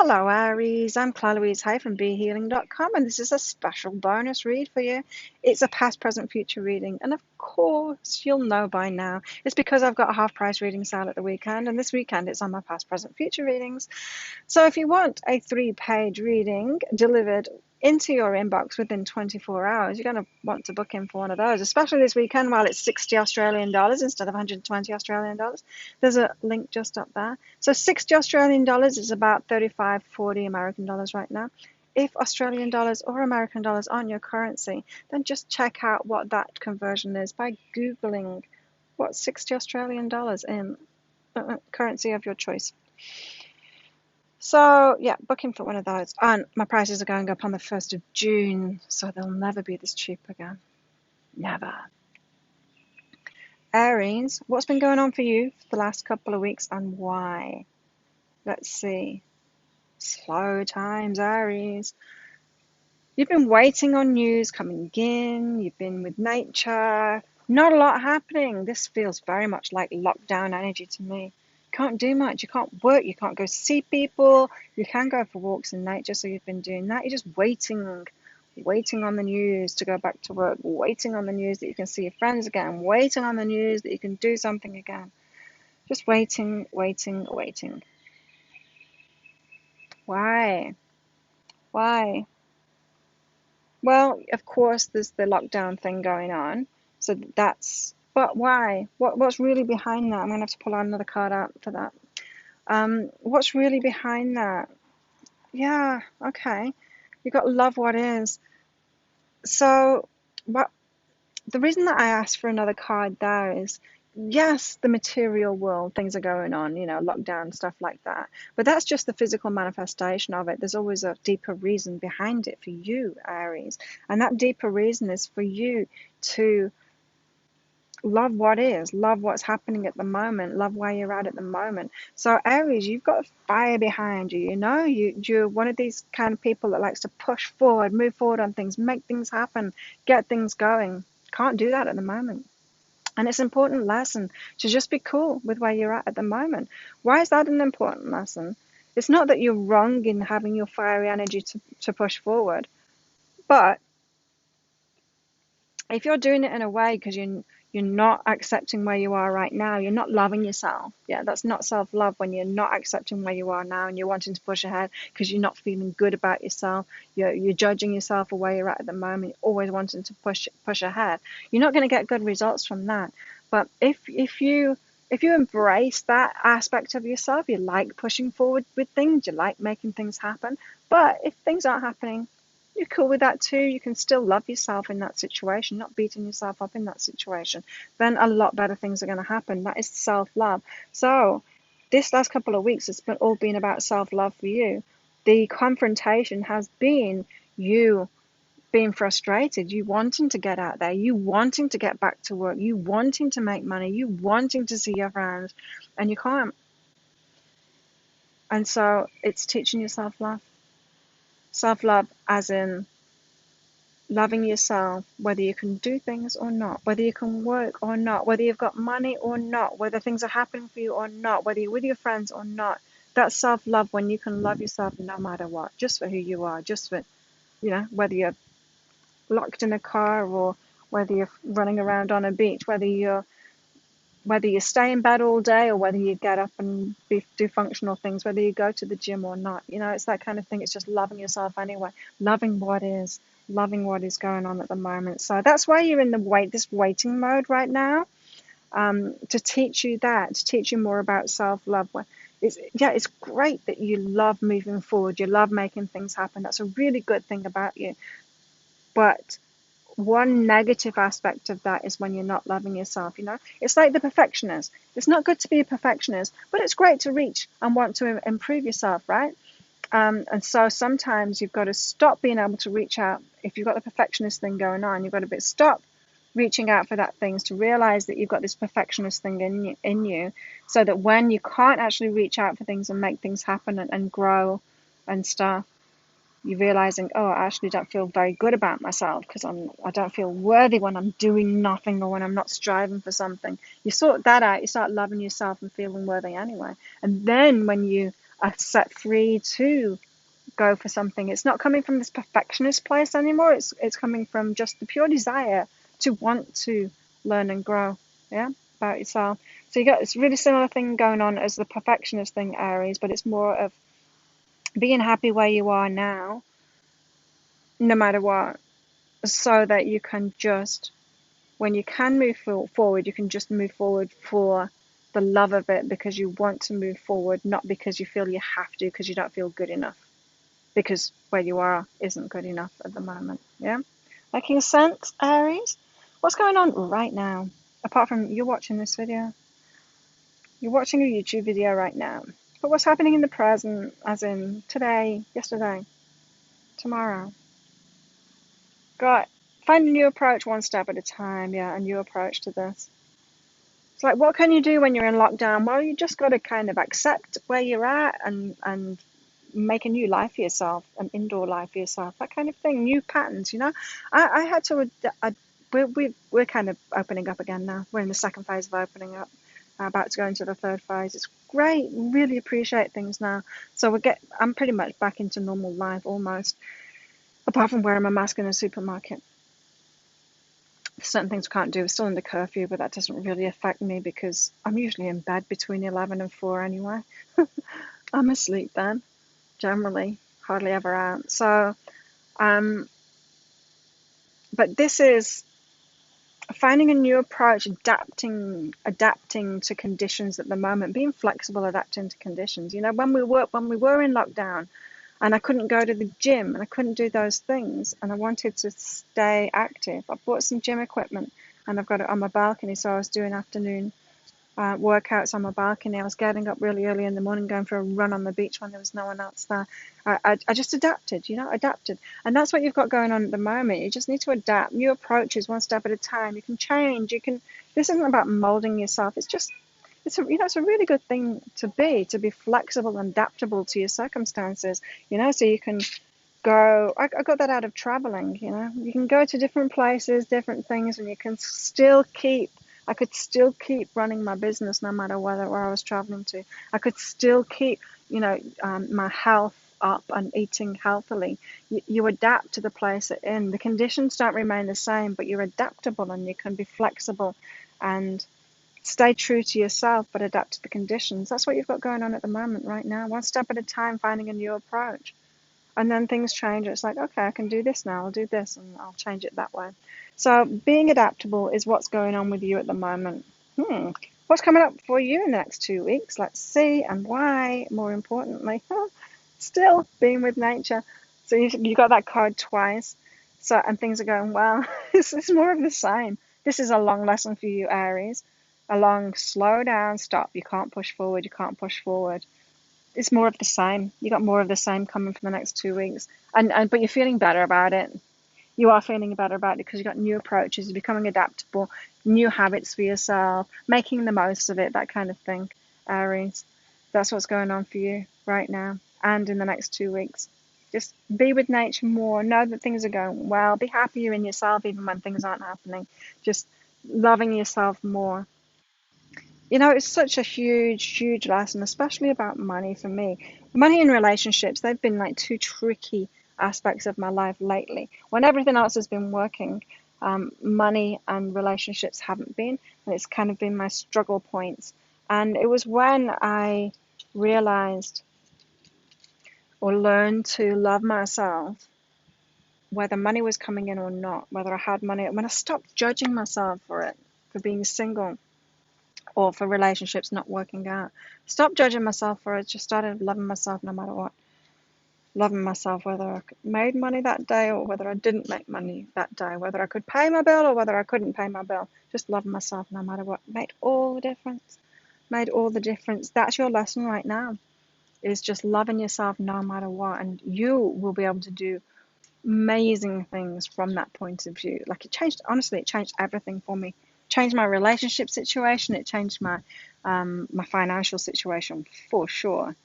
Hello, Aries. I'm Claire-Louise Hay from BeHealing.com, and this is a special bonus read for you. It's a past, present, future reading, and of course, you'll know by now. It's because I've got a half-price reading sale at the weekend, and this weekend it's on my past, present, future readings. So if you want a 3-page reading delivered into your inbox within 24 hours, you're going to want to book in for one of those, especially this weekend while it's 60 Australian dollars instead of 120 Australian dollars. There's a link just up there. So 60 Australian dollars is about 35, 40 American dollars right now. If Australian dollars or American dollars aren't your currency, then just check out what that conversion is by Googling what's 60 Australian dollars in currency of your choice. So yeah, booking for one of those. And my prices are going up on the 1st of June, so they'll never be this cheap again. Never. Aries, what's been going on for you for the last couple of weeks and why? Let's see. Slow times, Aries. You've been waiting on news coming in. You've been with nature. Not a lot happening. This feels very much like lockdown energy to me. Can't do much. You can't work. You can't go see people. You can go for walks in nature. So you've been doing that. You're just waiting on the news to go back to work, waiting on the news that you can see your friends again, waiting on the news that you can do something again. Just waiting, waiting, waiting. Why? Why? Well, of course, there's the lockdown thing going on. So that's, but why? What's really behind that? I'm going to have to pull out another card out for that. What's really behind that? Yeah, okay. You've got love what is. So, what the reason that I asked for another card there is, yes, the material world, things are going on, lockdown, stuff like that. But that's just the physical manifestation of it. There's always a deeper reason behind it for you, Aries. And that deeper reason is for you to love what is, love what's happening at the moment, love where you're at the moment. So Aries, you've got fire behind you, you're one of these kind of people that likes to push forward, move forward on things, make things happen, get things going. Can't do that at the moment. And it's an important lesson to just be cool with where you're at the moment. Why is that an important lesson? It's not that you're wrong in having your fiery energy to push forward, but if you're doing it in a way because you're not accepting where you are right now, you're not loving yourself. Yeah, that's not self-love when you're not accepting where you are now and you're wanting to push ahead because you're not feeling good about yourself. You're judging yourself for where you're at the moment. You're always wanting to push ahead. You're not going to get good results from that. But if you embrace that aspect of yourself, you like pushing forward with things, you like making things happen. But if things aren't happening, you're cool with that too. You can still love yourself in that situation, not beating yourself up in that situation. Then a lot better things are going to happen. That is self-love. So this last couple of weeks, it's all been about self-love for you. The confrontation has been you being frustrated, you wanting to get out there, you wanting to get back to work, you wanting to make money, you wanting to see your friends, and you can't. And so it's teaching you self-love. Self-love as in loving yourself, whether you can do things or not, whether you can work or not, whether you've got money or not, whether things are happening for you or not, whether you're with your friends or not. That's self-love when you can love yourself no matter what, just for who you are, just for, whether you're locked in a car or whether you're running around on a beach, whether you stay in bed all day or whether you get up and do functional things, whether you go to the gym or not. It's that kind of thing. It's just loving yourself anyway, loving what is going on at the moment. So that's why you're in this waiting mode right now, to teach you more about self-love. It's great that you love moving forward. You love making things happen. That's a really good thing about you. But one negative aspect of that is when you're not loving yourself. It's like the perfectionist. It's not good to be a perfectionist, but it's great to reach and want to improve yourself, right? And so sometimes you've got to stop being able to reach out. If you've got the perfectionist thing going on, you've got to stop reaching out for that things to realize that you've got this perfectionist thing in you, so that when you can't actually reach out for things and make things happen and grow and stuff, you're realizing, oh, I actually don't feel very good about myself because I don't feel worthy when I'm doing nothing or when I'm not striving for something. You sort that out, you start loving yourself and feeling worthy anyway. And then when you are set free to go for something. It's not coming from this perfectionist place anymore. It's coming from just the pure desire to want to learn and grow, yeah, about yourself. So you got this really similar thing going on as the perfectionist thing, Aries, but it's more of being happy where you are now, no matter what, so that you can just, when you can move forward, you can just move forward for the love of it because you want to move forward, not because you feel you have to, because you don't feel good enough, because where you are isn't good enough at the moment. Yeah? Making sense, Aries? What's going on right now? Apart from you watching this video, you're watching a YouTube video right now. But what's happening in the present, as in today, yesterday, tomorrow? Got find a new approach one step at a time, yeah, a new approach to this. It's like, what can you do when you're in lockdown? Well, you just got to kind of accept where you're at and make a new life for yourself, an indoor life for yourself, that kind of thing. New patterns, you know. I had to. We're kind of opening up again now. We're in the second phase of opening up. About to go into the third phase. It's great. Really appreciate things now. So I'm pretty much back into normal life almost, apart from wearing my mask in a supermarket. Certain things we can't do. We're still under curfew, but that doesn't really affect me because I'm usually in bed between 11 and 4 anyway. I'm asleep then, generally, hardly ever out. So, um, but this is finding a new approach, adapting to conditions at the moment, being flexible, adapting to conditions. You know, when we were in lockdown, and I couldn't go to the gym and I couldn't do those things, and I wanted to stay active. I bought some gym equipment and I've got it on my balcony, so I was doing afternoon workouts on my balcony. I was getting up really early in the morning, going for a run on the beach when there was no one else there. I just adapted, you know, adapted. And that's what you've got going on at the moment. You just need to adapt, new approaches one step at a time. You can change. This isn't about molding yourself. It's a really good thing to be flexible and adaptable to your circumstances, you know, so you can go. I got that out of traveling, you know. You can go to different places, different things, and you can still keep. I could still keep running my business no matter where I was traveling to. I could still keep, you know, my health up and eating healthily. You adapt to the place you're in. The conditions don't remain the same, but you're adaptable and you can be flexible and stay true to yourself, but adapt to the conditions. That's what you've got going on at the moment, right now. One step at a time, finding a new approach. And then things change. It's like, okay, I can do this now. I'll do this and I'll change it that way. So being adaptable is what's going on with you at the moment. What's coming up for you in the next 2 weeks? Let's see, and why, more importantly. Still being with nature. So you got that card twice. So, and things are going well. It's more of the same. This is a long lesson for you, Aries. A long, slow down, stop. You can't push forward. You can't push forward. It's more of the same. You got more of the same coming for the next 2 weeks, and but you're feeling better about it. You are feeling better about it because you got new approaches, you're becoming adaptable, new habits for yourself, making the most of it, that kind of thing, Aries. That's what's going on for you right now and in the next 2 weeks. Just be with nature more. Know that things are going well. Be happier in yourself even when things aren't happening. Just loving yourself more. You know, it's such a huge lesson, especially about money for me. Money and relationships, they've been like two tricky aspects of my life lately. When everything else has been working, money and relationships haven't been, and it's kind of been my struggle points. And it was when I realized or learned to love myself, whether money was coming in or not, whether I had money, when I stopped judging myself for it, for being single or for relationships not working out. Stop judging myself for it. Just started loving myself no matter what. Loving myself whether I made money that day or whether I didn't make money that day, whether I could pay my bill or whether I couldn't pay my bill. Just loving myself no matter what. Made all the difference. Made all the difference. That's your lesson right now, is just loving yourself no matter what. And you will be able to do amazing things from that point of view. Like honestly, it changed everything for me. Changed my relationship situation. It changed my financial situation for sure.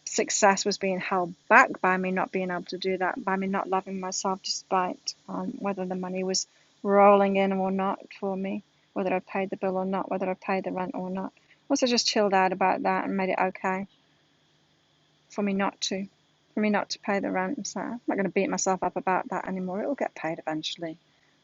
Success was being held back by me not being able to do that, by me not loving myself, despite whether the money was rolling in or not for me, whether I paid the bill or not, whether I paid the rent or not. Once I just chilled out about that and made it okay, for me not to, pay the rent. So I'm not going to beat myself up about that anymore. It will get paid eventually.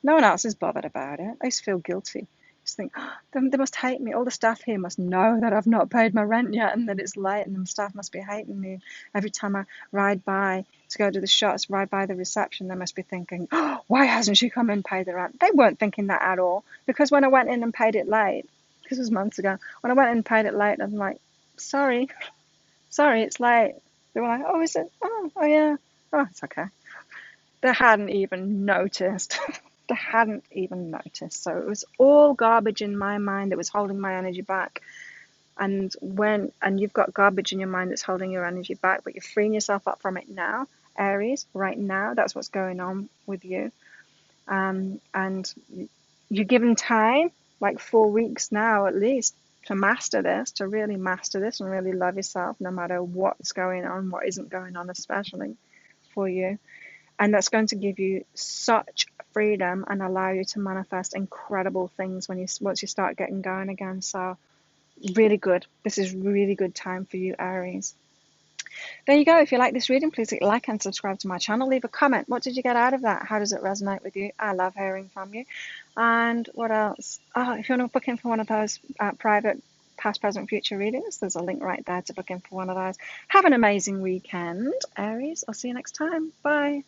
No one else is bothered about it. I used to feel guilty. I just think, oh, they must hate me. All the staff here must know that I've not paid my rent yet and that it's late, and the staff must be hating me. Every time I ride by to go to the shops, ride by the reception, they must be thinking, oh, why hasn't she come and paid the rent? They weren't thinking that at all, because when I went in and paid it late, this was months ago, when I went in and paid it late, I'm like, sorry, it's late. They were like, oh, is it? Oh yeah. Oh, it's okay. They hadn't even noticed. They hadn't even noticed. So it was all garbage in my mind that was holding my energy back. And you've got garbage in your mind that's holding your energy back, but you're freeing yourself up from it now, Aries, right now. That's what's going on with you. And you're given time, like 4 weeks now at least, to master this, to really master this and really love yourself no matter what's going on, what isn't going on, especially for you. And that's going to give you such freedom and allow you to manifest incredible things once you start getting going again. So really good. This is really good time for you, Aries. There you go. If you like this reading, please hit like and subscribe to my channel. Leave a comment. What did you get out of that? How does it resonate with you? I love hearing from you. And what else? Oh, if you want to book in for one of those private past, present, future readings, there's a link right there to book in for one of those. Have an amazing weekend, Aries. I'll see you next time. Bye.